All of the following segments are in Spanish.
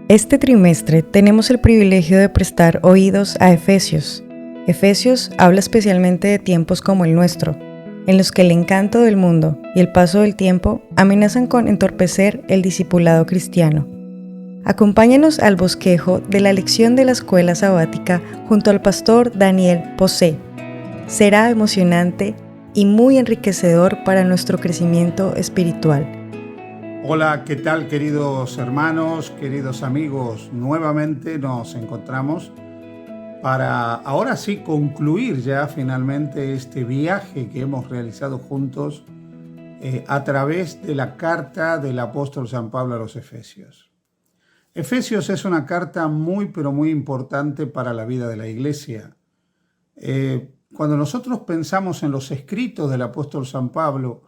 Este trimestre tenemos el privilegio de prestar oídos a Efesios. Efesios habla especialmente de tiempos como el nuestro, en los que el encanto del mundo y el paso del tiempo amenazan con entorpecer el discipulado cristiano. Acompáñanos al bosquejo de la lección de la escuela sabática junto al pastor Daniel Posé. Será emocionante y muy enriquecedor para nuestro crecimiento espiritual. Hola, ¿qué tal queridos hermanos, queridos amigos? Nuevamente nos encontramos para ahora sí concluir ya finalmente este viaje que hemos realizado juntos a través de la carta del apóstol San Pablo a los Efesios. Efesios es una carta muy pero muy importante para la vida de la iglesia. Cuando nosotros pensamos en los escritos del apóstol San Pablo,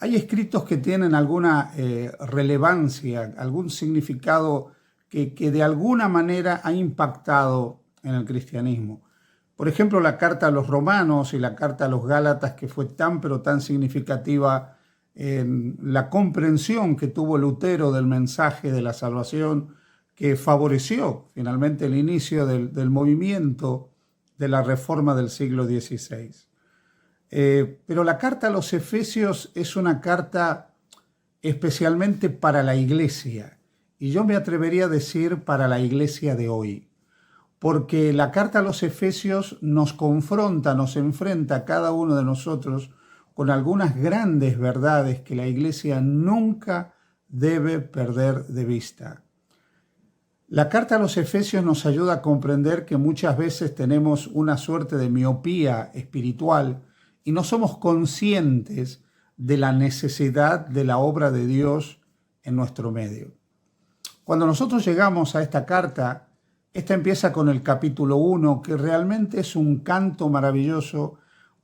hay escritos que tienen alguna relevancia, algún significado que de alguna manera ha impactado en el cristianismo. Por ejemplo, la carta a los Romanos y la carta a los Gálatas, que fue tan pero tan significativa en la comprensión que tuvo Lutero del mensaje de la salvación, que favoreció finalmente el inicio del movimiento de la Reforma del siglo XVI. Pero la carta a los Efesios es una carta especialmente para la iglesia, y yo me atrevería a decir para la iglesia de hoy, porque la carta a los Efesios nos confronta, nos enfrenta a cada uno de nosotros con algunas grandes verdades que la iglesia nunca debe perder de vista. La carta a los Efesios nos ayuda a comprender que muchas veces tenemos una suerte de miopía espiritual y no somos conscientes de la necesidad de la obra de Dios en nuestro medio. Cuando nosotros llegamos a esta carta, esta empieza con el capítulo 1, que realmente es un canto maravilloso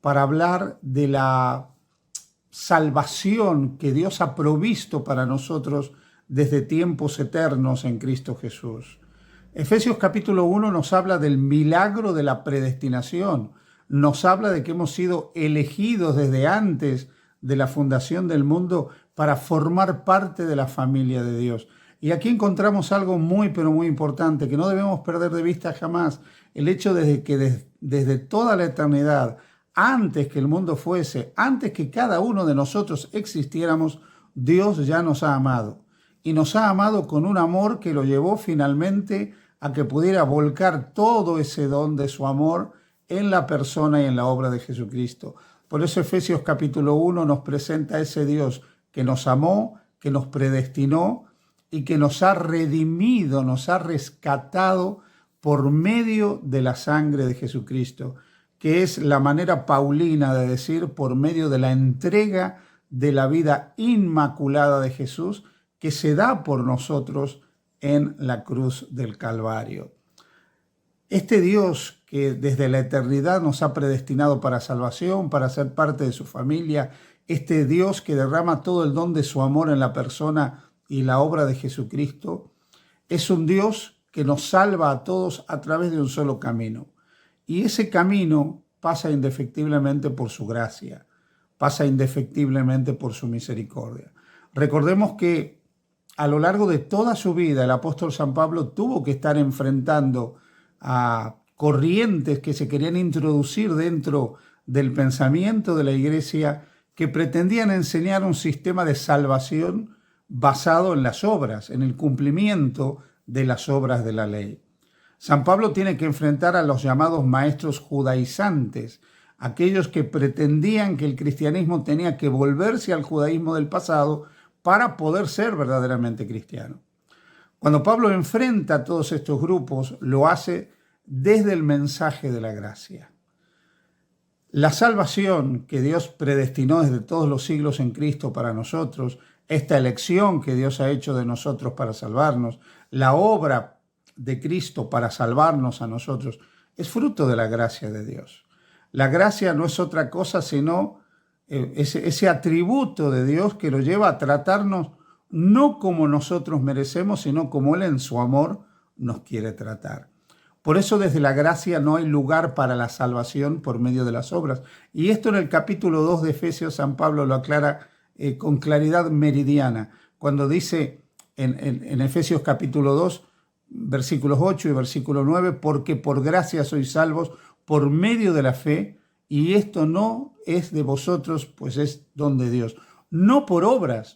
para hablar de la salvación que Dios ha provisto para nosotros desde tiempos eternos en Cristo Jesús. Efesios capítulo 1 nos habla del milagro de la predestinación, nos habla de que hemos sido elegidos desde antes de la fundación del mundo para formar parte de la familia de Dios. Y aquí encontramos algo muy, pero muy importante, que no debemos perder de vista jamás. El hecho de que desde toda la eternidad, antes que el mundo fuese, antes que cada uno de nosotros existiéramos, Dios ya nos ha amado. Y nos ha amado con un amor que lo llevó finalmente a que pudiera volcar todo ese don de su amor en la persona y en la obra de Jesucristo. Por eso Efesios capítulo 1 nos presenta a ese Dios que nos amó, que nos predestinó y que nos ha redimido, nos ha rescatado por medio de la sangre de Jesucristo, que es la manera paulina de decir por medio de la entrega de la vida inmaculada de Jesús que se da por nosotros en la cruz del Calvario. Este Dios que desde la eternidad nos ha predestinado para salvación, para ser parte de su familia, este Dios que derrama todo el don de su amor en la persona y la obra de Jesucristo, es un Dios que nos salva a todos a través de un solo camino. Y ese camino pasa indefectiblemente por su gracia, pasa indefectiblemente por su misericordia. Recordemos que a lo largo de toda su vida el apóstol San Pablo tuvo que estar enfrentando a corrientes que se querían introducir dentro del pensamiento de la iglesia, que pretendían enseñar un sistema de salvación basado en las obras, en el cumplimiento de las obras de la ley. San Pablo tiene que enfrentar a los llamados maestros judaizantes, aquellos que pretendían que el cristianismo tenía que volverse al judaísmo del pasado para poder ser verdaderamente cristiano. Cuando Pablo enfrenta a todos estos grupos, lo hace desde el mensaje de la gracia. La salvación que Dios predestinó desde todos los siglos en Cristo para nosotros, esta elección que Dios ha hecho de nosotros para salvarnos, la obra de Cristo para salvarnos a nosotros, es fruto de la gracia de Dios. La gracia no es otra cosa sino ese atributo de Dios que lo lleva a tratarnos no como nosotros merecemos, sino como Él en su amor nos quiere tratar. Por eso desde la gracia no hay lugar para la salvación por medio de las obras. Y esto en el capítulo 2 de Efesios San Pablo lo aclara con claridad meridiana, cuando dice: en Efesios capítulo 2, versículos 8 y versículo 9, porque por gracia sois salvos por medio de la fe, y esto no es de vosotros, pues es don de Dios. No por obras,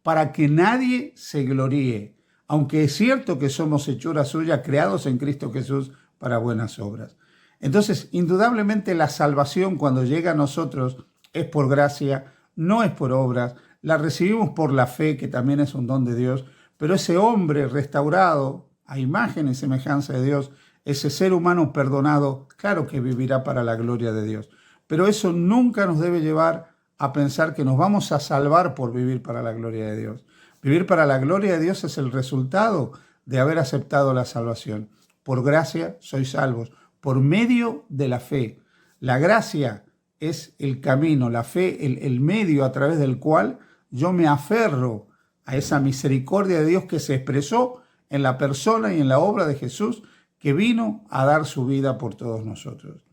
para que nadie se gloríe, aunque es cierto que somos hechura suya, creados en Cristo Jesús para buenas obras. Entonces, indudablemente la salvación cuando llega a nosotros es por gracia, no es por obras, la recibimos por la fe, que también es un don de Dios, pero ese hombre restaurado a imagen y semejanza de Dios, ese ser humano perdonado, claro que vivirá para la gloria de Dios. Pero eso nunca nos debe llevar a pensar que nos vamos a salvar por vivir para la gloria de Dios. Vivir para la gloria de Dios es el resultado de haber aceptado la salvación. Por gracia sois salvos, por medio de la fe. La gracia es el camino, la fe, el medio a través del cual yo me aferro a esa misericordia de Dios que se expresó en la persona y en la obra de Jesús, que vino a dar su vida por todos nosotros.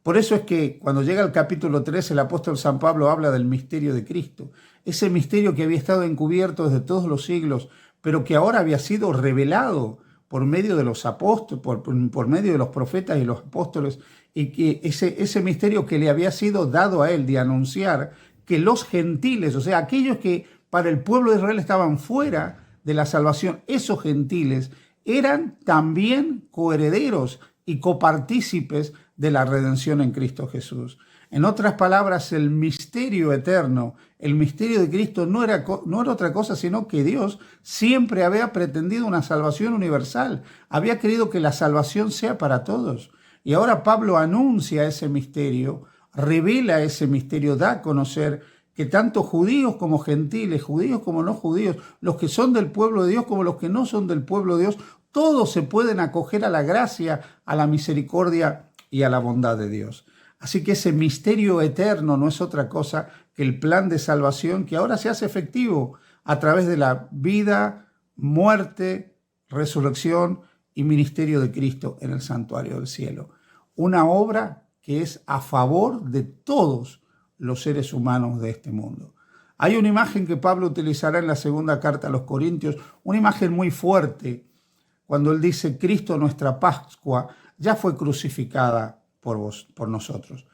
Por eso es que cuando llega el capítulo 3, el apóstol San Pablo habla del misterio de Cristo, ese misterio que había estado encubierto desde todos los siglos, pero que ahora había sido revelado por medio de los apóstoles, por medio de los profetas y los apóstoles, y que ese misterio que le había sido dado a él de anunciar que los gentiles, o sea, aquellos que para el pueblo de Israel estaban fuera de la salvación, esos gentiles eran también coherederos y copartícipes de la redención en Cristo Jesús. En otras palabras, el misterio eterno, el misterio de Cristo no era otra cosa sino que Dios siempre había pretendido una salvación universal, había querido que la salvación sea para todos. Y ahora Pablo anuncia ese misterio, revela ese misterio, da a conocer que tanto judíos como gentiles, judíos como no judíos, los que son del pueblo de Dios como los que no son del pueblo de Dios, todos se pueden acoger a la gracia, a la misericordia y a la bondad de Dios. Así que ese misterio eterno no es otra cosa que el plan de salvación que ahora se hace efectivo a través de la vida, muerte, resurrección y ministerio de Cristo en el santuario del cielo. Una obra que es a favor de todos los seres humanos de este mundo. Hay una imagen que Pablo utilizará en la segunda carta a los Corintios, una imagen muy fuerte, cuando él dice: Cristo, nuestra Pascua, ya fue crucificada por nosotros.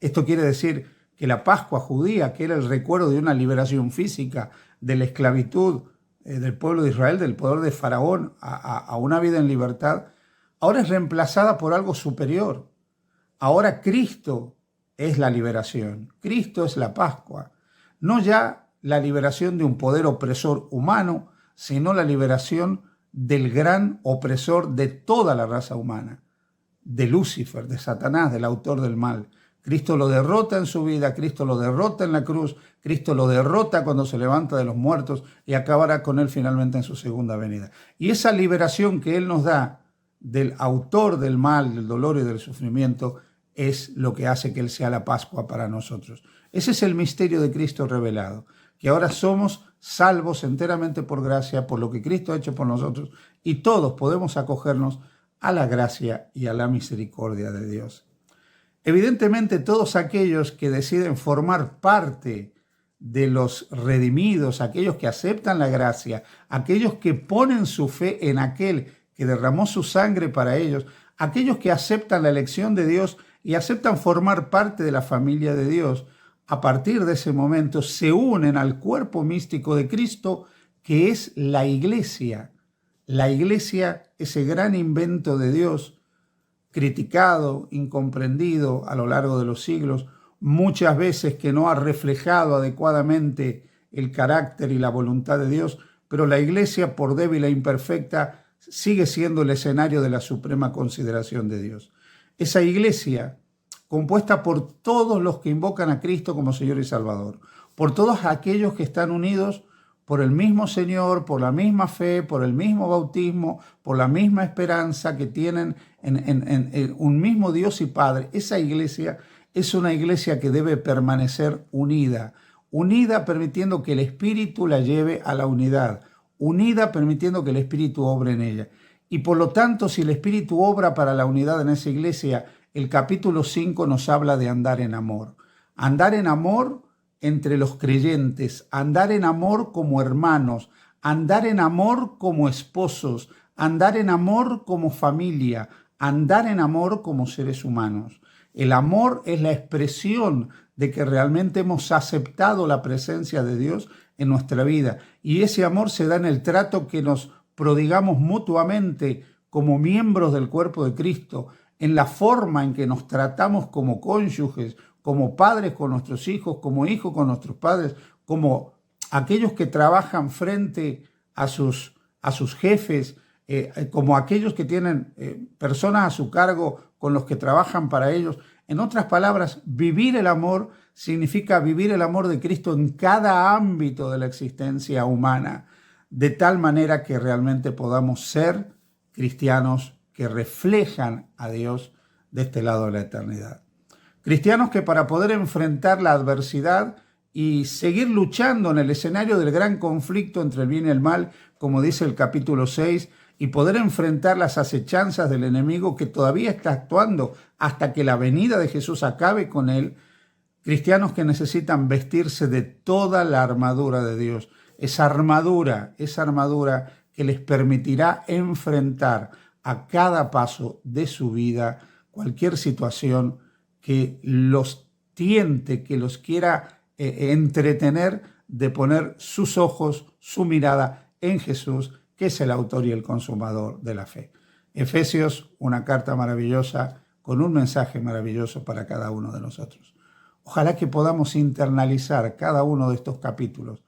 Esto quiere decir que la Pascua judía, que era el recuerdo de una liberación física de la esclavitud del pueblo de Israel, del poder de Faraón a una vida en libertad, ahora es reemplazada por algo superior. Ahora Cristo es la liberación, Cristo es la Pascua. No ya la liberación de un poder opresor humano, sino la liberación del gran opresor de toda la raza humana, de Lucifer, de Satanás, del autor del mal. Cristo lo derrota en su vida, Cristo lo derrota en la cruz, Cristo lo derrota cuando se levanta de los muertos y acabará con él finalmente en su segunda venida. Y esa liberación que él nos da del autor del mal, del dolor y del sufrimiento, es lo que hace que él sea la Pascua para nosotros. Ese es el misterio de Cristo revelado, que ahora somos salvos enteramente por gracia, por lo que Cristo ha hecho por nosotros, y todos podemos acogernos a la gracia y a la misericordia de Dios. Evidentemente, todos aquellos que deciden formar parte de los redimidos, aquellos que aceptan la gracia, aquellos que ponen su fe en aquel que derramó su sangre para ellos, aquellos que aceptan la elección de Dios y aceptan formar parte de la familia de Dios, a partir de ese momento se unen al cuerpo místico de Cristo, que es la iglesia. La iglesia, ese gran invento de Dios, criticado, incomprendido a lo largo de los siglos, muchas veces que no ha reflejado adecuadamente el carácter y la voluntad de Dios, pero la iglesia, por débil e imperfecta, sigue siendo el escenario de la suprema consideración de Dios. Esa iglesia, compuesta por todos los que invocan a Cristo como Señor y Salvador, por todos aquellos que están unidos por el mismo Señor, por la misma fe, por el mismo bautismo, por la misma esperanza que tienen en un mismo Dios y Padre. Esa iglesia es una iglesia que debe permanecer unida, unida permitiendo que el Espíritu la lleve a la unidad, unida permitiendo que el Espíritu obre en ella. Y por lo tanto, si el Espíritu obra para la unidad en esa iglesia, el capítulo 5 nos habla de andar en amor. Andar en amor entre los creyentes, andar en amor como hermanos, andar en amor como esposos, andar en amor como familia, andar en amor como seres humanos. El amor es la expresión de que realmente hemos aceptado la presencia de Dios en nuestra vida. Y ese amor se da en el trato que nos prodigamos mutuamente como miembros del cuerpo de Cristo, en la forma en que nos tratamos como cónyuges, como padres con nuestros hijos, como hijos con nuestros padres, como aquellos que trabajan frente a sus jefes, como aquellos que tienen personas a su cargo con los que trabajan para ellos. En otras palabras, vivir el amor significa vivir el amor de Cristo en cada ámbito de la existencia humana, de tal manera que realmente podamos ser cristianos que reflejan a Dios de este lado de la eternidad. Cristianos que para poder enfrentar la adversidad y seguir luchando en el escenario del gran conflicto entre el bien y el mal, como dice el capítulo 6, y poder enfrentar las acechanzas del enemigo que todavía está actuando hasta que la venida de Jesús acabe con él. Cristianos que necesitan vestirse de toda la armadura de Dios, esa armadura que les permitirá enfrentar a cada paso de su vida cualquier situación que los tiente, que los quiera entretener de poner sus ojos, su mirada en Jesús, que es el autor y el consumador de la fe. Efesios, una carta maravillosa con un mensaje maravilloso para cada uno de nosotros. Ojalá que podamos internalizar cada uno de estos capítulos,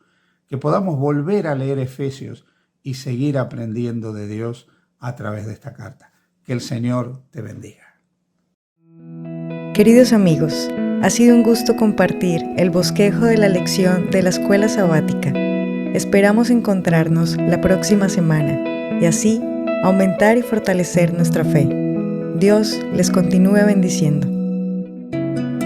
que podamos volver a leer Efesios y seguir aprendiendo de Dios a través de esta carta. Que el Señor te bendiga. Queridos amigos, ha sido un gusto compartir el bosquejo de la lección de la Escuela Sabática. Esperamos encontrarnos la próxima semana y así aumentar y fortalecer nuestra fe. Dios les continúe bendiciendo.